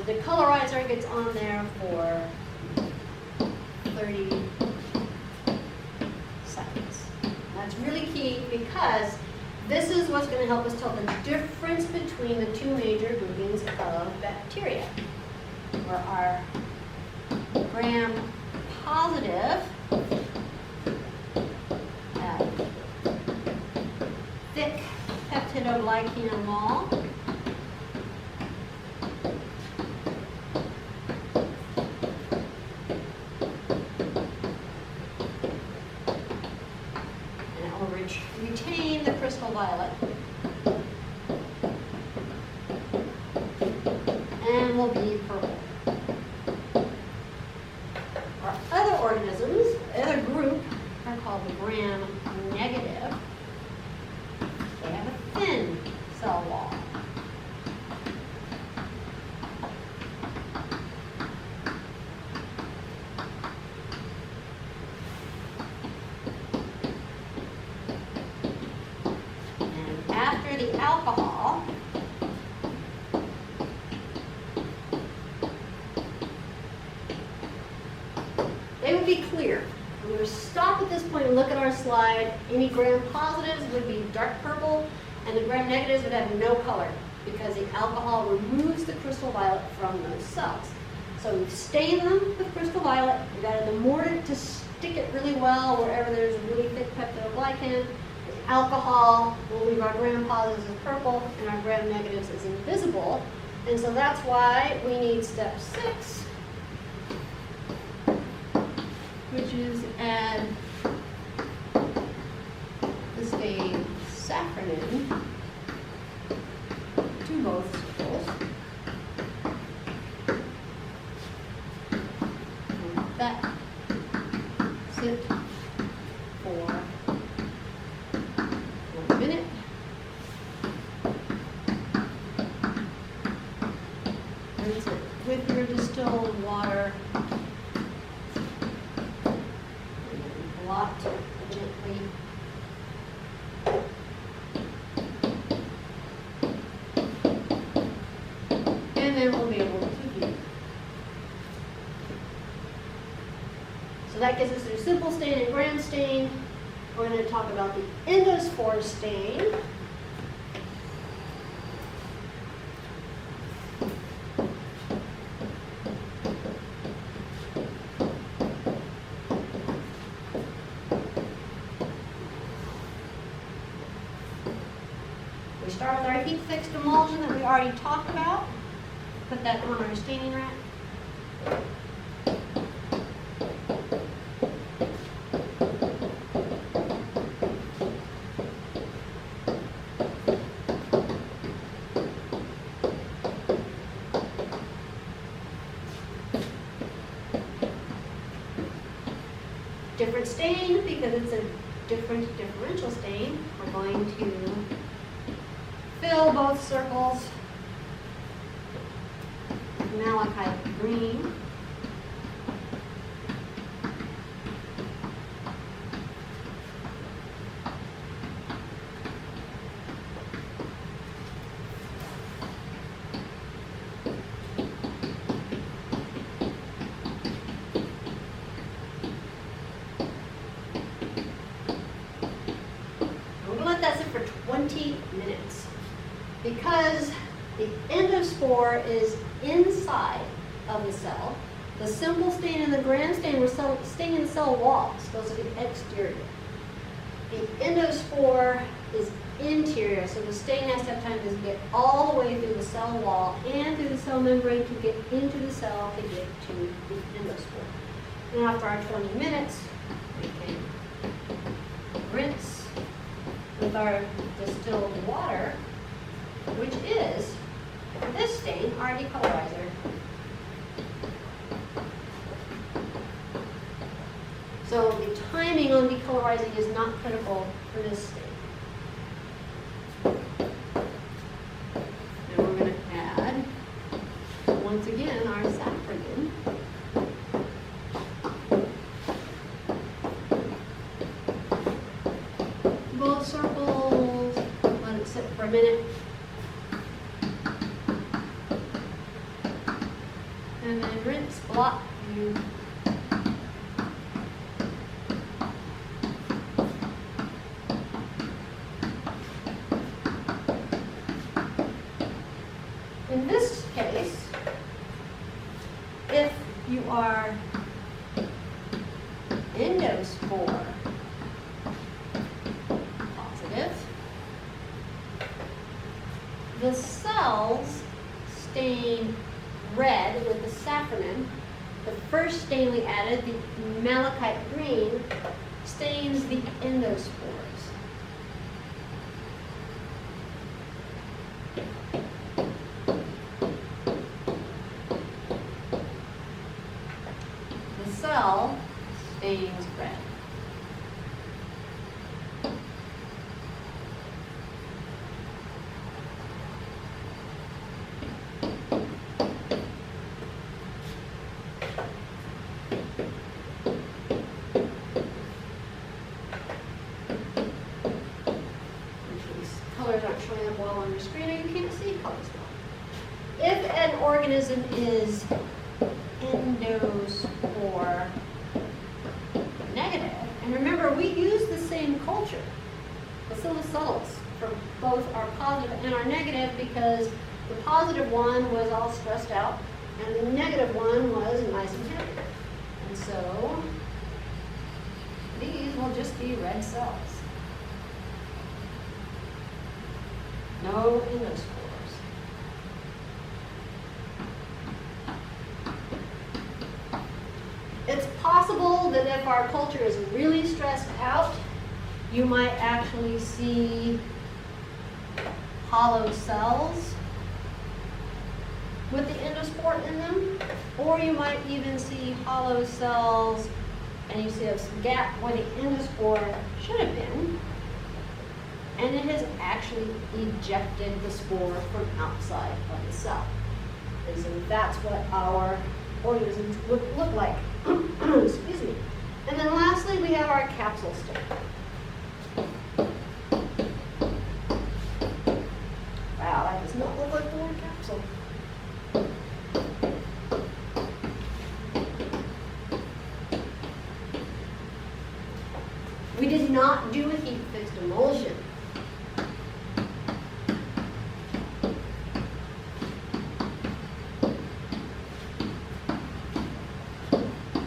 The decolorizer gets on there for 30 seconds. That's really key because this is what's going to help us tell the difference between the two major groupings of bacteria. Where our gram-positive have thick peptidoglycan wall. And it will retain the crystal violet. And will be purple. Our other organisms, the other group, are called the gram-negative. They have a thin cell wall. And after the alcohol, they would be clear. I'm going to stop at this point and look at our slide. Any gram-positives would be dark purple, and the gram-negatives would have no color because the alcohol removes the crystal violet from those cells. So we stain them with crystal violet. We've added the mordant to stick it really well wherever there's really thick peptidoglycan. The alcohol will leave our gram-positives as purple and our gram-negatives as invisible. And so that's why we need step 6. Which is add the stain safranin to both circles. And that sit for 1 minute. Rinse it with your distilled water. Blot gently. And then we'll be able to view. So that gets us through simple stain and gram stain. We're going to talk about the endospore stain. Start with our heat-fixed emulsion that we already talked about. Put that on our staining rack. Different stain because it's a different differential stain. We're going to fill both circles with malachite green. We're going to let that sit for 20 minutes. Because the endospore is inside of the cell, the simple stain and the gram stain were staining the cell walls, those are the exterior. The endospore is interior, so the stain has to have time to get all the way through the cell wall and through the cell membrane to get into the cell to get to the endospore. And after our 20 minutes, we can rinse with our distilled water, which is, for this stain, our decolorizer. So the timing on decolorizing is not critical for this stain. And we're going to add, once again, our safranin. Both circles, let it sit for a minute. block view. In this case, if you are endospore positive, the cells stain red with the safranin. The first stain we added, the malachite green, stains the endospores. The cell stains red. Colors aren't showing up well on your screen, or you can't see colors well. If an organism is endospore negative, and remember we use the same culture, Bacillus subtilis, for both our positive and our negative, because the positive one was all stressed out, and the negative one was nice and happy. And so these will just be red cells. No endospores. It's possible that if our culture is really stressed out, you might actually see hollow cells with the endospore in them, or you might even see hollow cells and you see a gap where the endospore should have been, and it has actually ejected the spore from outside of the cell. And so that's what our organisms would look like. Excuse me. And then lastly, we have our capsule stain. Wow, that does not look like the word capsule. We did not do a heat-fixed emulsion.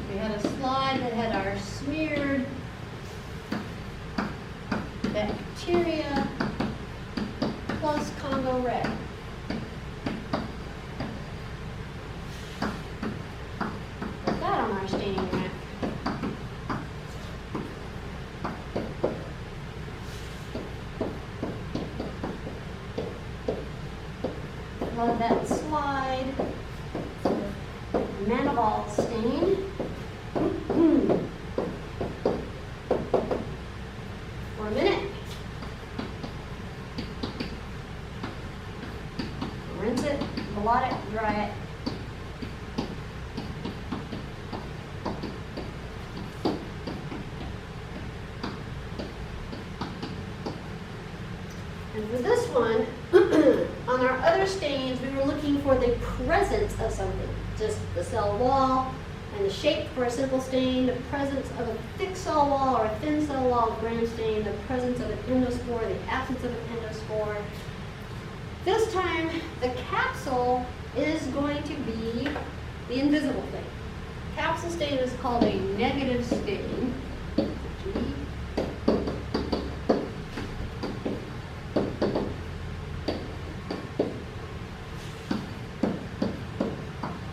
We had a slide that had our smeared bacteria plus Congo red. Put that on our staining rack. Let that slide. Manivol stain. For a minute. Rinse it, blot it, dry it. And for this one, on our other stains, we were looking for the presence of something. Just the cell wall and the shape for a simple stain, the presence of a thick cell wall or a thin cell wall, gram stain, the presence of an endospore, the absence of an endospore. This time, the capsule is going to be the invisible thing. Capsule stain is called a negative stain.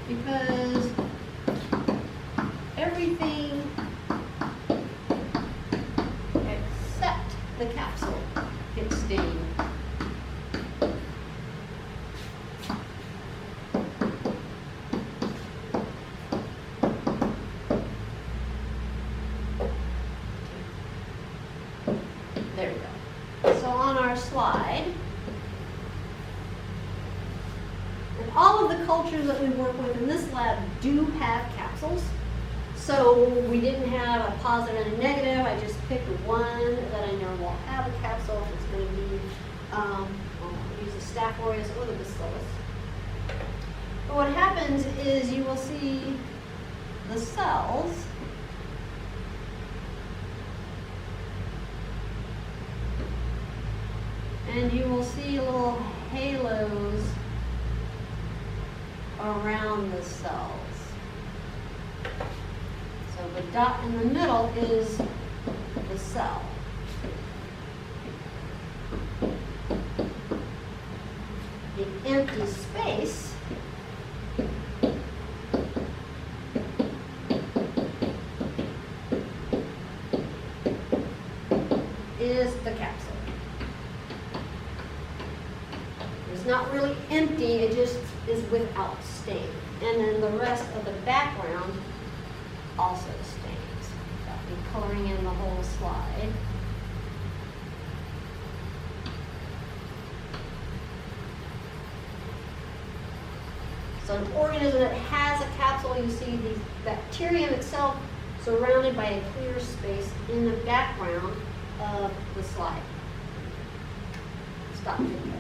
Because everything except the capsule gets stained. There we go. So on our slide, and all of the cultures that we work with in this lab do have capsules. So we didn't have a positive and a negative. I just picked one that I know will have a capsule. It's going to be, I'll use the Staph aureus or the Bacillus. But what happens is you will see the cells. And you will see little halos around the cells. So the dot in the middle is the cell. The empty space is the capsule. It's not really empty, it just is without stain. And then the rest of the background also stains. I'll be coloring in the whole slide. So an organism that has a capsule, you see the bacterium itself surrounded by a clear space in the background of the slide. Stop video.